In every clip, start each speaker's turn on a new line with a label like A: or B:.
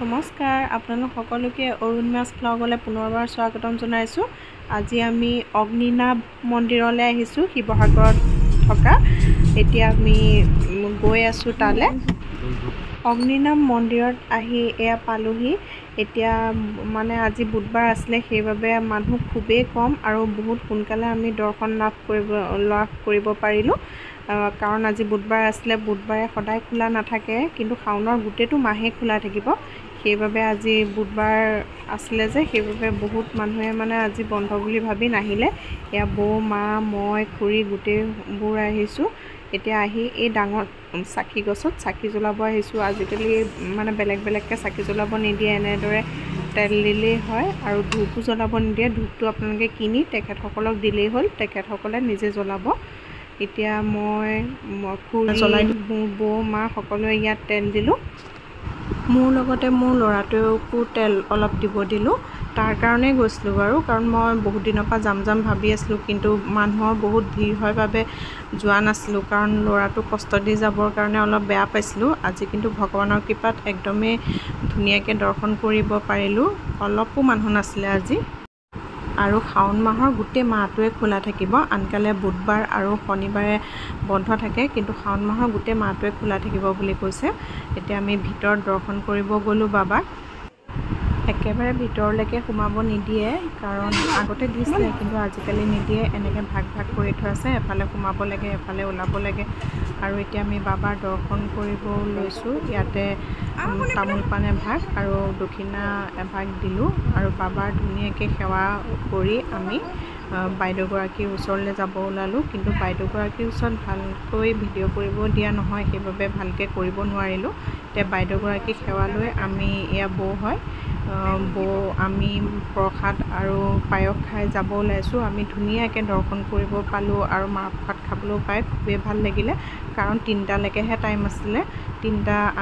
A: নমস্কাৰ আপোনালোক সকলোকে অৰুণ মাছ ব্লগলৈ পুনৰবাৰ স্বাগতম জনাইছোঁ। আজি আমি অগ্নিনাভ মন্দিৰলৈ আহিছোঁ, শিৱসাগৰত থকা। এতিয়া আমি গৈ আছোঁ তালৈ। অগ্নিনাভ মন্দিৰত আহি এয়া পালোহি। এতিয়া মানে আজি বুধবাৰ আছিলে, সেইবাবে মানুহ খুবেই কম আৰু বহুত সোনকালে আমি দৰ্শন লাভ কৰিব পাৰিলোঁ। কাৰণ আজি বুধবাৰ আছিলে, বুধবাৰে সদায় খোলা নাথাকে, কিন্তু শাওনৰ গোটেইটো মাহেই খোলা থাকিব। সেইবাবে আজি বুধবাৰ আছিলে যে, সেইবাবে বহুত মানুহে মানে আজি বন্ধ বুলি ভাবি নাহিলে। এয়া বৌ, মা, মই, খুৰী গোটেইবোৰ আহিছোঁ। এতিয়া আহি এই ডাঙৰ চাকি গছত চাকি জ্বলাব আহিছোঁ। আজিকালি মানে বেলেগ বেলেগকৈ চাকি জ্বলাব নিদিয়ে, এনেদৰে তেল দিলেই হয় আৰু ধূপো জ্বলাব নিদিয়ে। ধূপটো আপোনালোকে কিনি তেখেতসকলক দিলেই হ'ল, তেখেতসকলে নিজে জ্বলাব। এতিয়া মই খুৰী, বৌ, মা সকলোৱে ইয়াত তেল দিলোঁ। মোৰ লগতে মোৰ ল'ৰাটোকো তেল অলপ দিব দিলোঁ। তাৰ কাৰণেই গৈছিলোঁ বাৰু, কাৰণ মই বহুত দিনৰ পৰা যাম ভাবি আছিলোঁ, কিন্তু মানুহৰ বহুত ভিৰ হয় বাবে যোৱা নাছিলোঁ, কাৰণ ল'ৰাটোক কষ্ট দি যাবৰ কাৰণে অলপ বেয়া পাইছিলোঁ। আজি কিন্তু ভগৱানৰ কৃপাত একদমেই ধুনীয়াকৈ দৰ্শন কৰিব পাৰিলোঁ। অলপো মানুহ নাছিলে আজি। আৰু শাওণ মাহৰ গোটেই মাহটোৱে খোলা থাকিব। আনকালে বুধবাৰ আৰু শনিবাৰে বন্ধ থাকে, কিন্তু শাওণ মাহৰ গোটেই মাহটোৱে খোলা থাকিব বুলি কৈছে। এতিয়া আমি ভিতৰত দৰ্শন কৰিব গ'লোঁ বাবাক। একেবাৰে ভিতৰলৈকে সোমাব নিদিয়ে, কাৰণ আগতে দিছিলে, কিন্তু আজিকালি নিদিয়ে। এনেকৈ ভাগ ভাগ কৰি থোৱা আছে, এফালে সোমাব লাগে, এফালে ওলাব লাগে। আৰু এতিয়া আমি বাবাৰ দৰ্শন কৰিব লৈছোঁ। ইয়াতে তামোল পাণ এভাগ আৰু দক্ষিণা এভাগ দিলোঁ, আৰু বাবাৰ ধুনীয়াকৈ সেৱা কৰি আমি বাইদেউগৰাকীৰ ওচৰলৈ যাব ওলালোঁ। কিন্তু বাইদেউগৰাকীৰ ওচৰত ভালকৈ ভিডিঅ' কৰিব দিয়া নহয়, সেইবাবে ভালকৈ কৰিব নোৱাৰিলোঁ। এতিয়া বাইদেউগৰাকীক সেৱা লৈ আমি, এয়া বৌ হয়, বৌ, আমি প্ৰসাদ আৰু পায়স খাই যাব ওলাইছোঁ। আমি ধুনীয়াকৈ দৰ্শন কৰিব পালোঁ আৰু মাহ প্ৰসাদ খাবলৈও পাই খুবেই ভাল লাগিলে, কাৰণ 3টালৈকেহে টাইম আছিলে।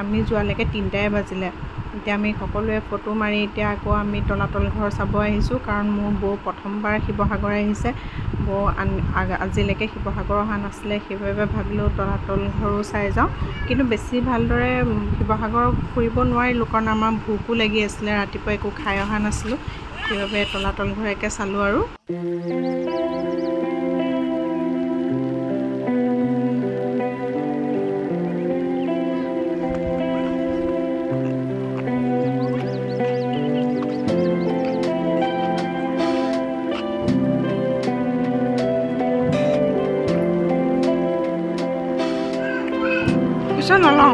A: আমি যোৱালৈকে 3টাই বাজিলে। এতিয়া আমি সকলোৱে ফটো মাৰি এতিয়া আকৌ আমি তলাতল ঘৰ চাব আহিছোঁ, কাৰণ মোৰ বৌ প্ৰথমবাৰ শিৱসাগৰ আহিছে। বৌ আজিলৈকে শিৱসাগৰ অহা নাছিলে, সেইবাবে ভাবিলোঁ তলাতল ঘৰো চাই যাওঁ। কিন্তু বেছি ভালদৰে শিৱসাগৰ ফুৰিব নোৱাৰিলোঁ, কাৰণ আমাৰ ভোকো লাগি আছিলে, ৰাতিপুৱা একো খাই অহা নাছিলোঁ। সেইবাবে তলাতল ঘৰকে চালোঁ আৰু। নলওঁ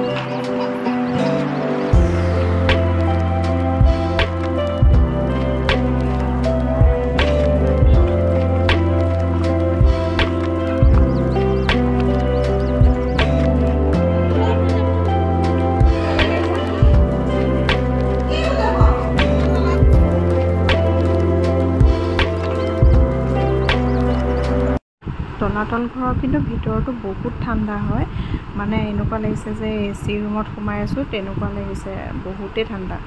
A: তলাতল ঘৰৰ কিন্তু ভিতৰতো বহুত ঠাণ্ডা হয়, মানে এনেকুৱা লাগিছে যে AC ৰুমত সোমাই আছোঁ, তেনেকুৱা লাগিছে, বহুতেই ঠাণ্ডা।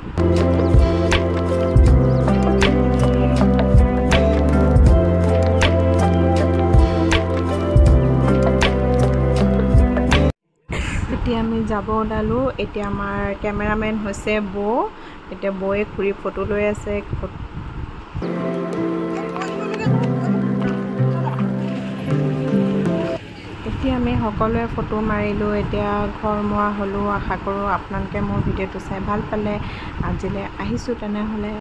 A: এতিয়া আমি যাব ওলালোঁ। এতিয়া আমাৰ কেমেৰামেন হৈছে বৌ। এতিয়া বৌয়ে খুৰী ফটো লৈ আছে। এতিয়া আমি সকলোৱে ফটো মাৰিলোঁ। এতিয়া ঘৰ মোৱা হ'লোঁ। আশা কৰোঁ আপোনালোকে মোৰ ভিডিঅ'টো চাই ভাল পালে। আজিলৈ আহিছোঁ তেনেহ'লে।